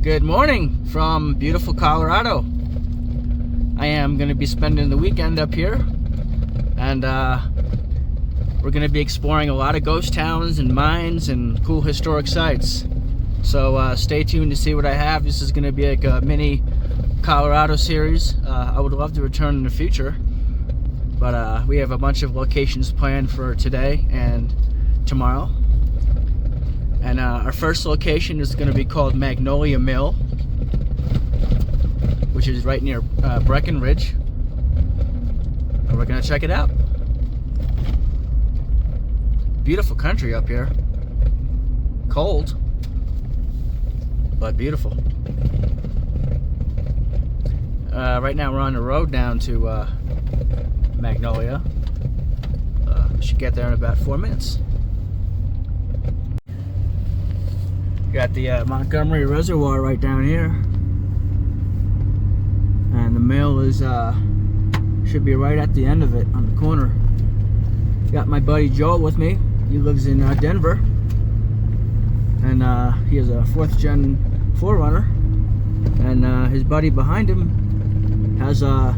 Good morning from beautiful Colorado. I am going to be spending the weekend up here, and we're going to be exploring a lot of ghost towns and mines and cool historic sites. So stay tuned to see what I have. This is going to be like a mini Colorado series. I would love to return in the future, but we have a bunch of locations planned for today and tomorrow. And our first location is going to be called Magnolia Mill, which is right near Breckenridge. And we're going to check it out. Beautiful country up here. Cold, but beautiful. Right now we're on the road down to Magnolia. We should get there in about 4 minutes. Got the Montgomery Reservoir right down here, and the mill is should be right at the end of it on the corner. Got my buddy Joel with me. He lives in Denver, and he has a 4th gen 4Runner, and his buddy behind him has a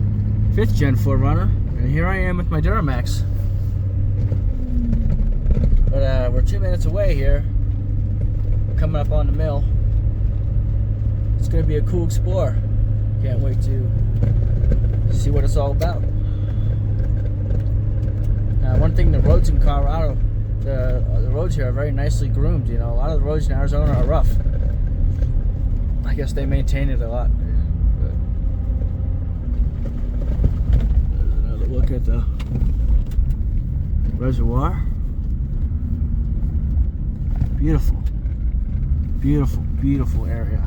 5th gen 4Runner, and here I am with my Duramax. But we're 2 minutes away here, coming up on the mill. It's going to be a cool explore. Can't wait to see what it's all about. One thing, the roads in Colorado, the roads here are very nicely groomed. You know, a lot of the roads in Arizona are rough. I guess they maintain it a lot. But there's another look at the reservoir. Beautiful. Beautiful, beautiful area.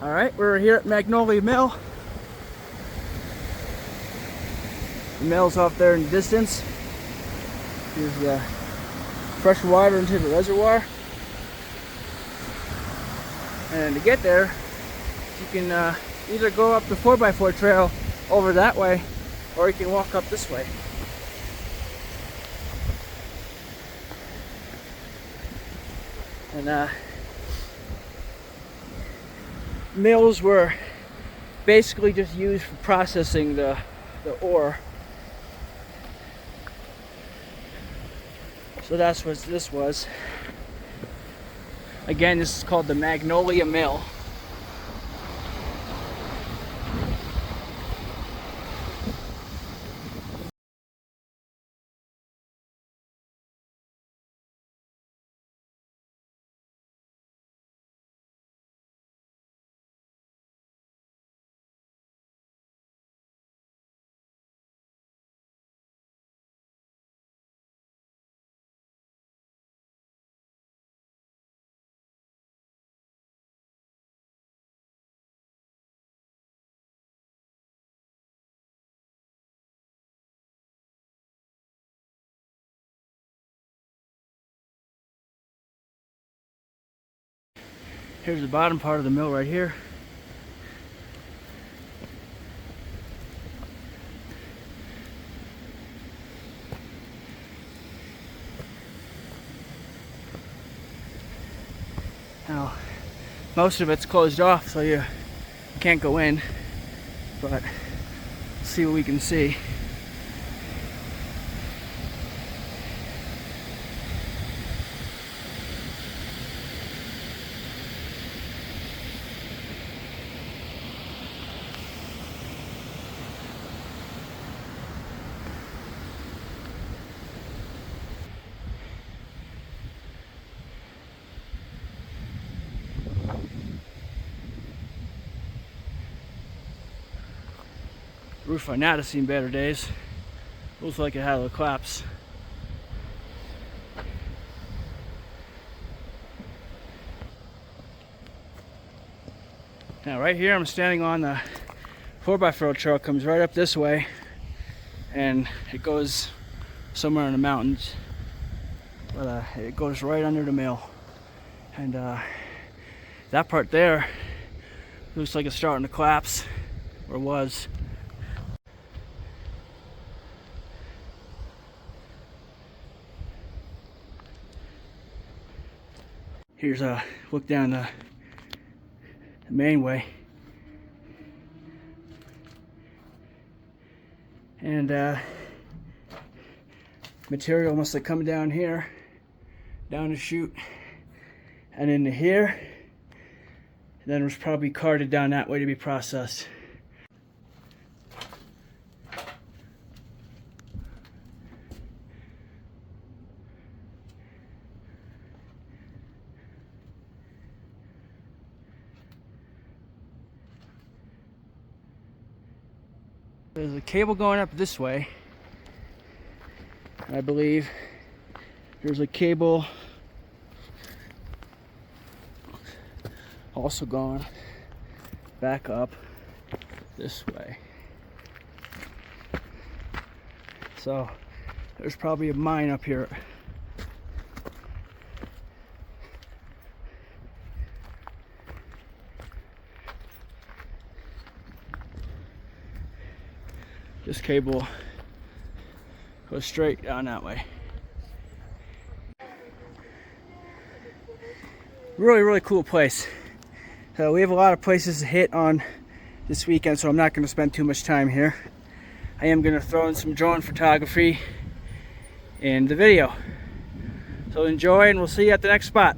All right, we're here at Magnolia Mill. The mill's off there in the distance. There's fresh water into the reservoir. And to get there, you can either go up the 4x4 trail over that way, or you can walk up this way. And mills were basically just used for processing the ore. So that's what this was. Again, this is called the Magnolia Mill. Here's the bottom part of the mill right here. Now, most of it's closed off, so you can't go in, but let's see what we can see. The roof on that has seen better days. Looks like it had a collapse. Now right here I'm standing on the 4x4 trail comes right up this way, and it goes somewhere in the mountains, but it goes right under the mill, and that part there looks like it's starting to collapse, or was. Here's a look down the main way, and material must have come down here, down the chute, and into here, and then it was probably carted down that way to be processed. There's a cable going up this way, I believe. There's a cable also going back up this way. So there's probably a mine up here. This cable goes straight down that way. Really cool place. So we have a lot of places to hit on this weekend, so I'm not going to spend too much time here. I am going to throw in some drone photography in the video. So enjoy, and we'll see you at the next spot.